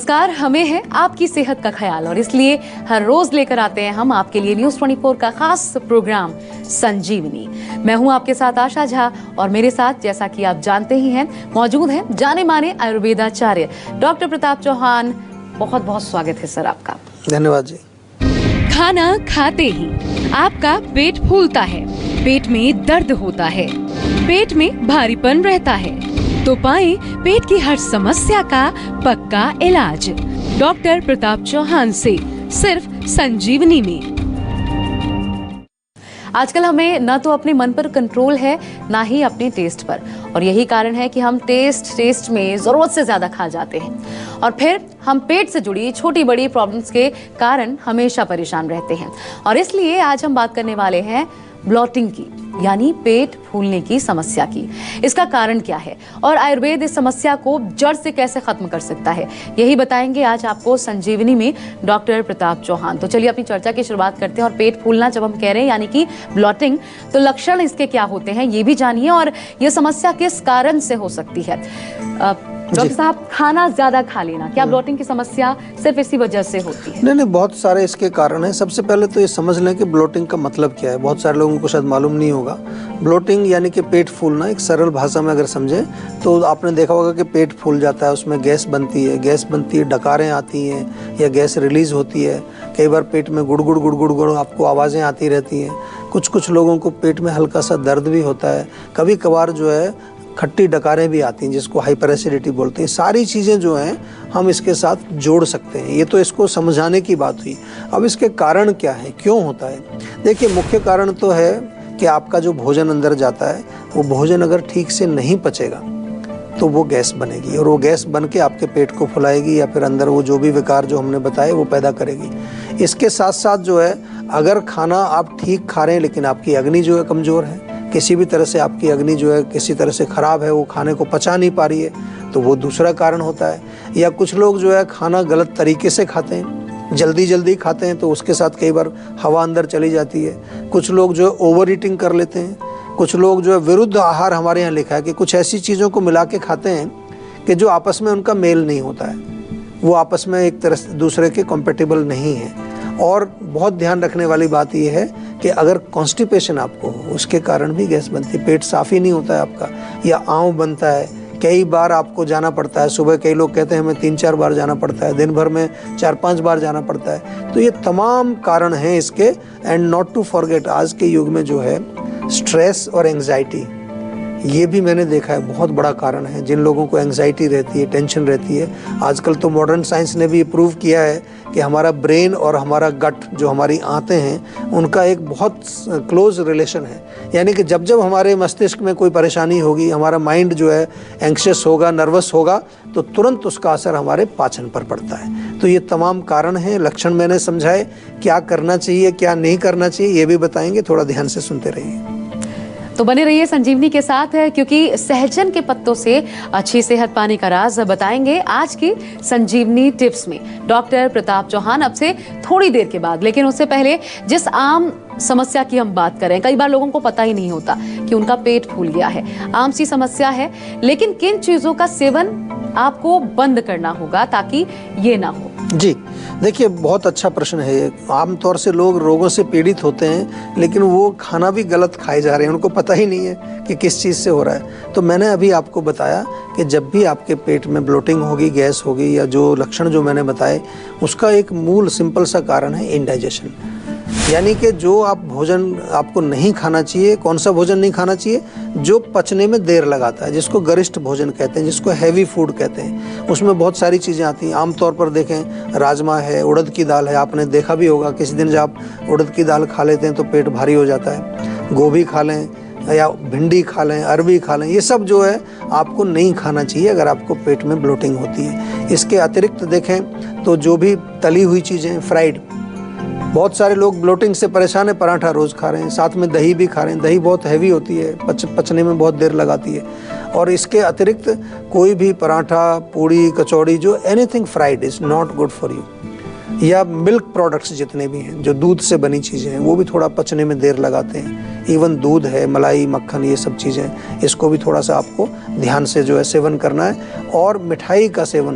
नमस्कार, हमें है आपकी सेहत का ख्याल और इसलिए हर रोज लेकर आते हैं हम आपके लिए न्यूज़ 24 का खास प्रोग्राम संजीवनी। मैं हूं आपके साथ आशा झा और मेरे साथ, जैसा कि आप जानते ही हैं, मौजूद हैं जाने माने आयुर्वेदाचार्य डॉक्टर प्रताप चौहान। बहुत बहुत स्वागत है सर आपका। धन्यवाद जी। खाना खाते ही आपका पेट फूलता है, पेट में दर्द होता है, पेट में भारीपन रहता है, तो पाएं पेट की हर समस्या का पक्का इलाज डॉक्टर प्रताप चौहान से, सिर्फ संजीवनी में। आजकल हमें न तो अपने मन पर कंट्रोल है, ना ही अपने टेस्ट पर, और यही कारण है कि हम टेस्ट में जरूरत से ज्यादा खा जाते हैं और फिर हम पेट से जुड़ी छोटी बड़ी प्रॉब्लम्स के कारण हमेशा परेशान रहते हैं। और इसलिए आज हम बात करने वाले हैं ब्लॉटिंग की, यानी पेट फूलने की समस्या की। इसका कारण क्या है और आयुर्वेद इस समस्या को जड़ से कैसे खत्म कर सकता है, यही बताएंगे आज आपको संजीवनी में डॉक्टर प्रताप चौहान। तो चलिए अपनी चर्चा की शुरुआत करते हैं। और पेट फूलना जब हम कह रहे हैं यानी कि ब्लॉटिंग, तो लक्षण इसके क्या होते हैं ये भी जानिए, और ये समस्या किस कारण से हो सकती है। डॉक्टर साहब, खाना ज्यादा खा लेना, क्या ब्लॉटिंग की समस्या सिर्फ इसी वजह से होती है? नहीं, बहुत सारे इसके कारण हैं। सबसे पहले तो ये समझ लें कि ब्लोटिंग का मतलब क्या है। बहुत सारे लोगों को शायद मालूम नहीं होगा। ब्लोटिंग यानी कि पेट फूलना, एक सरल भाषा में अगर समझें तो आपने देखा होगा कि पेट फूल जाता है, उसमें गैस बनती है, डकारें आती हैं या गैस रिलीज होती है। कई बार पेट में गुड़ आपको आवाज़ें आती रहती हैं। कुछ लोगों को पेट में हल्का सा दर्द भी होता है। कभी कभार जो है खट्टी डकारें भी आती हैं, जिसको हाइपर एसिडिटी बोलते हैं। सारी चीज़ें जो हैं हम इसके साथ जोड़ सकते हैं। ये तो इसको समझाने की बात हुई। अब इसके कारण क्या है, क्यों होता है? देखिए, मुख्य कारण तो है कि आपका जो भोजन अंदर जाता है, वो भोजन अगर ठीक से नहीं पचेगा तो वो गैस बनेगी, और वो गैस बन के आपके पेट को फुलाएगी या फिर अंदर वो जो भी विकार जो हमने बताए वो पैदा करेगी। इसके साथ साथ जो है, अगर खाना आप ठीक खा रहे हैं लेकिन आपकी अग्नि जो है कमज़ोर है, किसी भी तरह से आपकी अग्नि जो है किसी तरह से ख़राब है, वो खाने को पचा नहीं पा रही है, तो वो दूसरा कारण होता है। या कुछ लोग जो है खाना गलत तरीके से खाते हैं, जल्दी खाते हैं, तो उसके साथ कई बार हवा अंदर चली जाती है। कुछ लोग जो है ओवर ईटिंग कर लेते हैं। कुछ लोग जो है विरुद्ध आहार, हमारे यहाँ लिखा है कि कुछ ऐसी चीज़ों को मिला के खाते हैं कि जो आपस में उनका मेल नहीं होता है, वो आपस में एक तरह से दूसरे के कॉम्पेटिबल नहीं है। और बहुत ध्यान रखने वाली बात यह है कि अगर कॉन्स्टिपेशन आपको हो, उसके कारण भी गैस बनती है, पेट साफ़ ही नहीं होता है आपका, या आंव बनता है, कई बार आपको जाना पड़ता है। सुबह कई लोग कहते हैं हमें 3-4 बार जाना पड़ता है, दिन भर में 4-5 बार जाना पड़ता है। तो ये तमाम कारण हैं इसके। एंड नॉट टू फॉरगेट, आज के युग में जो है स्ट्रेस और एंग्जाइटी, ये भी मैंने देखा है बहुत बड़ा कारण है। जिन लोगों को एंग्जाइटी रहती है, टेंशन रहती है, आजकल तो मॉडर्न साइंस ने भी प्रूव किया है कि हमारा ब्रेन और हमारा गट, जो हमारी आंतें हैं, उनका एक बहुत क्लोज रिलेशन है। यानी कि जब हमारे मस्तिष्क में कोई परेशानी होगी, हमारा माइंड जो है एंग्शियस होगा, नर्वस होगा, तो तुरंत उसका असर हमारे पाचन पर पड़ता है। तो ये तमाम कारण हैं, लक्षण मैंने समझाए। क्या करना चाहिए, क्या नहीं करना चाहिए, ये भी बताएंगे, थोड़ा ध्यान से सुनते रहिए। तो बने रहिए संजीवनी के साथ, क्योंकि सहजन के पत्तों से अच्छी सेहत पाने का राज बताएंगे आज की संजीवनी टिप्स में डॉक्टर प्रताप चौहान, अब से थोड़ी देर के बाद। लेकिन उससे पहले जिस आम समस्या की हम बात करें, कई बार लोगों को पता ही नहीं होता कि उनका पेट फूल गया है, आम सी समस्या है, लेकिन किन चीजों का सेवन आपको बंद करना होगा ताकि ये ना हो? जी देखिए, बहुत अच्छा प्रश्न है ये। आमतौर से लोग रोगों से पीड़ित होते हैं, लेकिन वो खाना भी गलत खाए जा रहे हैं, उनको पता ही नहीं है कि किस चीज़ से हो रहा है। तो मैंने अभी आपको बताया कि जब भी आपके पेट में ब्लोटिंग होगी, गैस होगी, या जो लक्षण जो मैंने बताए, उसका एक मूल सिंपल सा कारण है इंडाइजेशन। यानी कि जो आप भोजन आपको नहीं खाना चाहिए, कौन सा भोजन नहीं खाना चाहिए? जो पचने में देर लगाता है, जिसको गरिष्ठ भोजन कहते हैं, जिसको हैवी फूड कहते हैं। उसमें बहुत सारी चीज़ें आती हैं। आमतौर पर देखें, राजमा है, उड़द की दाल है, आपने देखा भी होगा किसी दिन जब आप उड़द की दाल खा लेते हैं तो पेट भारी हो जाता है। गोभी खा लें या भिंडी खा लें, अरबी खा लें, ये सब जो है आपको नहीं खाना चाहिए अगर आपको पेट में ब्लोटिंग होती है। इसके अतिरिक्त देखें तो जो भी तली हुई चीज़ें, फ्राइड, बहुत सारे लोग ब्लोटिंग से परेशान है, पराठा रोज़ खा रहे हैं, साथ में दही भी खा रहे हैं। दही बहुत हैवी होती है, पचने में बहुत देर लगाती है। और इसके अतिरिक्त कोई भी पराठा, पूड़ी, कचौड़ी, जो anything fried is not good for you. या मिल्क प्रोडक्ट्स जितने भी हैं, जो दूध से बनी चीज़ें हैं, वो भी थोड़ा पचने में देर लगाते हैं। इवन दूध है, मलाई, मक्खन, ये सब चीज़ें, इसको भी थोड़ा सा आपको ध्यान से जो है सेवन करना है। और मिठाई का सेवन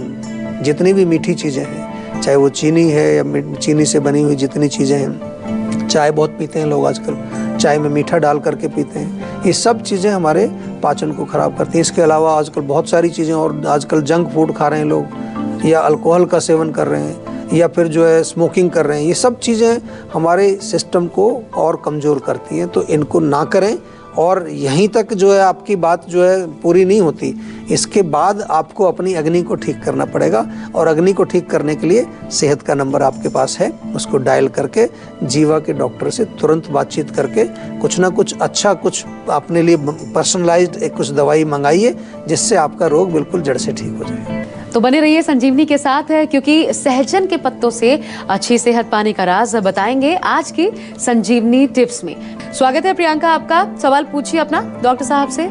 जितनी भी मीठी चीज़ें हैं, चाहे वो चीनी है या चीनी से बनी हुई जितनी चीज़ें हैं, चाय बहुत पीते हैं लोग आजकल, चाय में मीठा डाल करके पीते हैं, ये सब चीज़ें हमारे पाचन को ख़राब करती हैं। इसके अलावा आजकल बहुत सारी चीज़ें, और आजकल जंक फूड खा रहे हैं लोग, या अल्कोहल का सेवन कर रहे हैं, या फिर जो है स्मोकिंग कर रहे हैं, ये सब चीज़ें हमारे सिस्टम को और कमज़ोर करती हैं। तो इनको ना करें। और यहीं तक जो है आपकी बात जो है पूरी नहीं होती, इसके बाद आपको अपनी अग्नि को ठीक करना पड़ेगा। और अग्नि को ठीक करने के लिए सेहत का नंबर आपके पास है, उसको डायल करके जीवा के डॉक्टर से तुरंत बातचीत करके कुछ ना कुछ अच्छा, कुछ अपने लिए पर्सनलाइज्ड एक कुछ दवाई मंगाइए, जिससे आपका रोग बिल्कुल जड़ से ठीक हो जाए। तो बने रहिए संजीवनी के साथ है, क्योंकि सहजन के पत्तों से अच्छी सेहत पाने का राज बताएंगे आज की संजीवनी टिप्स में। स्वागत है प्रियंका आपका, सवाल पूछिए अपना डॉक्टर साहब से।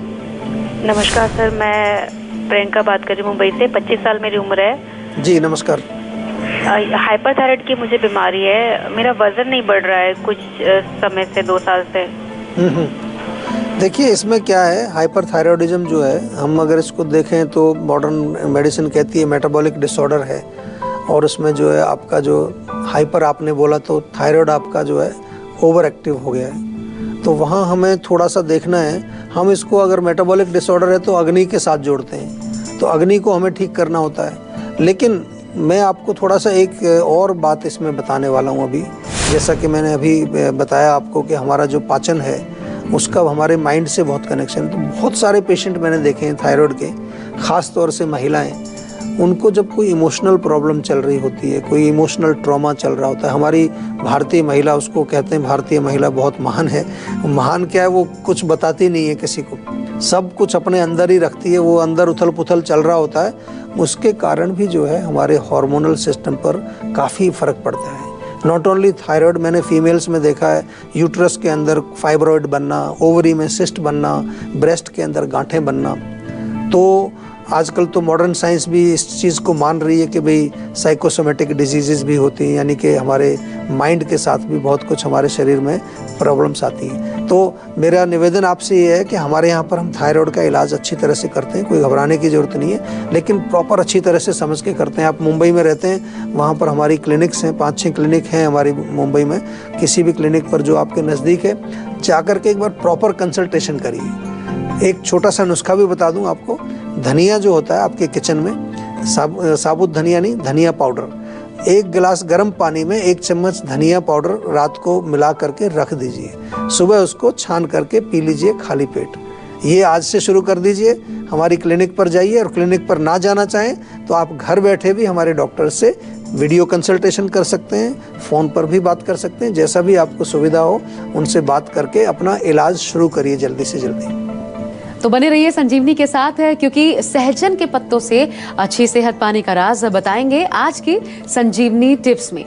नमस्कार सर, मैं प्रियंका बात कर रही हूँ मुंबई से। 25 साल मेरी उम्र है। जी नमस्कार। हाइपरथायराइड की मुझे बीमारी है। मेरा वजन नहीं बढ़ रहा है कुछ समय से, 2 साल से। देखिए इसमें क्या है, हाइपरथायरॉयडिज्म जो है, हम अगर इसको देखें तो मॉडर्न मेडिसिन कहती है मेटाबॉलिक डिसऑर्डर है। और उसमें जो है आपका जो हाइपर आपने बोला, तो थायराइड आपका जो है ओवर एक्टिव हो गया है। तो वहाँ हमें थोड़ा सा देखना है। हम इसको अगर मेटाबॉलिक डिसऑर्डर है तो अग्नि के साथ जोड़ते हैं, तो अग्नि को हमें ठीक करना होता है। लेकिन मैं आपको थोड़ा सा एक और बात इसमें बताने वाला हूँ अभी। जैसा कि मैंने अभी बताया आपको कि हमारा जो पाचन है उसका हमारे माइंड से बहुत कनेक्शन। तो बहुत सारे पेशेंट मैंने देखे हैं थायराइड के, ख़ास तौर से महिलाएं, उनको जब कोई इमोशनल प्रॉब्लम चल रही होती है, कोई इमोशनल ट्रॉमा चल रहा होता है। हमारी भारतीय महिला, उसको कहते हैं भारतीय महिला बहुत महान है। महान क्या है, वो कुछ बताती नहीं है किसी को, सब कुछ अपने अंदर ही रखती है। वो अंदर उथल पुथल चल रहा होता है, उसके कारण भी जो है हमारे हार्मोनल सिस्टम पर काफ़ी फ़र्क पड़ता है। नॉट ओनली थायराइड, मैंने फीमेल्स में देखा है यूट्रस के अंदर फाइब्रॉइड बनना, ओवरी में सिस्ट बनना, ब्रेस्ट के अंदर गांठें बनना। तो आजकल तो मॉडर्न साइंस भी इस चीज़ को मान रही है कि भाई साइकोसोमेटिक डिजीज़ भी होती हैं, यानी कि हमारे माइंड के साथ भी बहुत कुछ हमारे शरीर में प्रॉब्लम्स आती हैं। तो मेरा निवेदन आपसे ये है कि हमारे यहाँ पर हम थायराइड का इलाज अच्छी तरह से करते हैं, कोई घबराने की ज़रूरत नहीं है, लेकिन प्रॉपर अच्छी तरह से समझ के करते हैं। आप मुंबई में रहते हैं, वहाँ पर हमारी क्लिनिक्स हैं, 5-6 क्लिनिक हैं हमारी मुंबई में। किसी भी क्लिनिक पर जो आपके नज़दीक है, जाकर के एक बार प्रॉपर कंसल्टेशन करिए। एक छोटा सा नुस्खा भी बता दूं आपको। धनिया जो होता है आपके किचन में, साबुत धनिया नहीं, धनिया पाउडर, 1 गिलास गर्म पानी में 1 चम्मच धनिया पाउडर रात को मिला करके रख दीजिए। सुबह उसको छान करके पी लीजिए खाली पेट। ये आज से शुरू कर दीजिए। हमारी क्लिनिक पर जाइए, और क्लिनिक पर ना जाना चाहें तो आप घर बैठे भी हमारे डॉक्टर से वीडियो कंसल्टेशन कर सकते हैं, फ़ोन पर भी बात कर सकते हैं। जैसा भी आपको सुविधा हो उनसे बात करके अपना इलाज शुरू करिए जल्दी से जल्दी। तो बने रहिए संजीवनी के साथ है, क्योंकि सहजन के पत्तों से अच्छी सेहत पाने का राज बताएंगे आज की संजीवनी टिप्स में।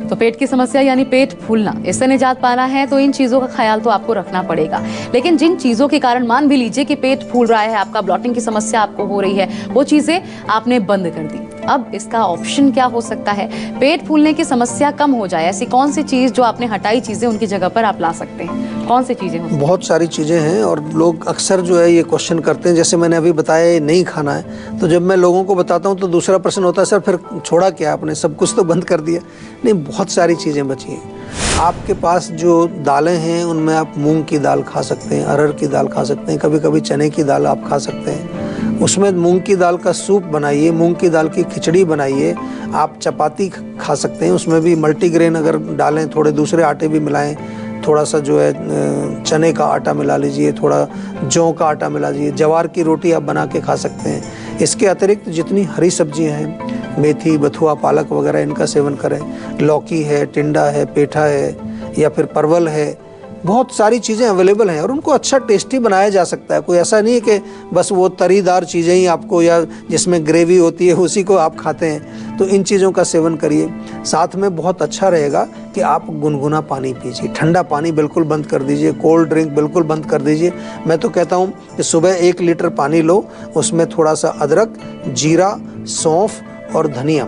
तो पेट की समस्या यानी पेट फूलना, इससे निजात पाना है तो इन चीज़ों का ख्याल तो आपको रखना पड़ेगा। लेकिन जिन चीज़ों के कारण, मान भी लीजिए कि पेट फूल रहा है, आपका ब्लॉटिंग की समस्या आपको हो रही है, वो चीज़ें आपने बंद कर दी। अब इसका ऑप्शन क्या हो सकता है, पेट फूलने की समस्या कम हो जाए? ऐसी कौन सी चीज़ जो आपने हटाई चीज़ें उनकी जगह पर आप ला सकते हैं? कौन सी चीज़ें हो? बहुत सारी चीज़ें हैं, और लोग अक्सर जो है ये क्वेश्चन करते हैं। जैसे मैंने अभी बताया ये नहीं खाना है, तो जब मैं लोगों को बताता हूँ तो दूसरा प्रश्न होता है, सर फिर छोड़ा क्या आपने, सब कुछ तो बंद कर दिया। नहीं, बहुत सारी चीज़ें बची हैं। आपके पास जो दालें हैं उनमें आप मूंग की दाल खा सकते हैं, अरहर की दाल खा सकते हैं, कभी कभी चने की दाल आप खा सकते हैं। उसमें मूंग की दाल का सूप बनाइए, मूंग की दाल की खिचड़ी बनाइए। आप चपाती खा सकते हैं, उसमें भी मल्टीग्रेन अगर डालें, थोड़े दूसरे आटे भी मिलाएं, थोड़ा सा जो है चने का आटा मिला लीजिए, थोड़ा जौ का आटा मिला लीजिए, जवार की रोटी आप बना के खा सकते हैं। इसके अतिरिक्त जितनी हरी सब्जियां हैं, मेथी, बथुआ, पालक वगैरह, इनका सेवन करें। लौकी है, टिंडा है, पेठा है, या फिर परवल है, बहुत सारी चीज़ें अवेलेबल हैं, और उनको अच्छा टेस्टी बनाया जा सकता है। कोई ऐसा नहीं है कि बस वो तरीदार चीज़ें ही आपको, या जिसमें ग्रेवी होती है उसी को आप खाते हैं। तो इन चीज़ों का सेवन करिए। साथ में बहुत अच्छा रहेगा कि आप गुनगुना पानी पीजिए, ठंडा पानी बिल्कुल बंद कर दीजिए, कोल्ड ड्रिंक बिल्कुल बंद कर दीजिए। मैं तो कहता हूँ कि सुबह 1 लीटर पानी लो, उसमें थोड़ा सा अदरक, जीरा, सौंफ और धनिया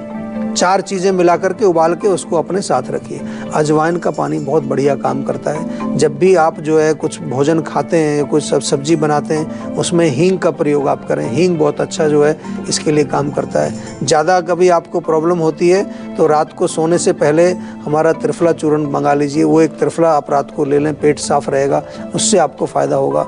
4 चीज़ें मिला करके उबाल के उसको अपने साथ रखिए। अजवाइन का पानी बहुत बढ़िया काम करता है। जब भी आप जो है कुछ भोजन खाते हैं या कुछ सब्जी बनाते हैं, उसमें हींग का प्रयोग आप करें। हींग बहुत अच्छा जो है इसके लिए काम करता है। ज़्यादा कभी आपको प्रॉब्लम होती है तो रात को सोने से पहले हमारा त्रिफला चूर्ण मंगा लीजिए। वो एक त्रिफला आप रात को ले लें, पेट साफ रहेगा, उससे आपको फ़ायदा होगा।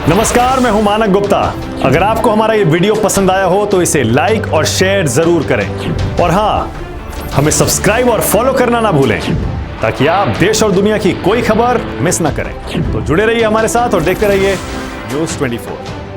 नमस्कार, मैं हूं मानक गुप्ता। अगर आपको हमारा ये वीडियो पसंद आया हो तो इसे लाइक और शेयर जरूर करें, और हाँ, हमें सब्सक्राइब और फॉलो करना ना भूलें ताकि आप देश और दुनिया की कोई खबर मिस ना करें। तो जुड़े रहिए हमारे साथ और देखते रहिए News 24।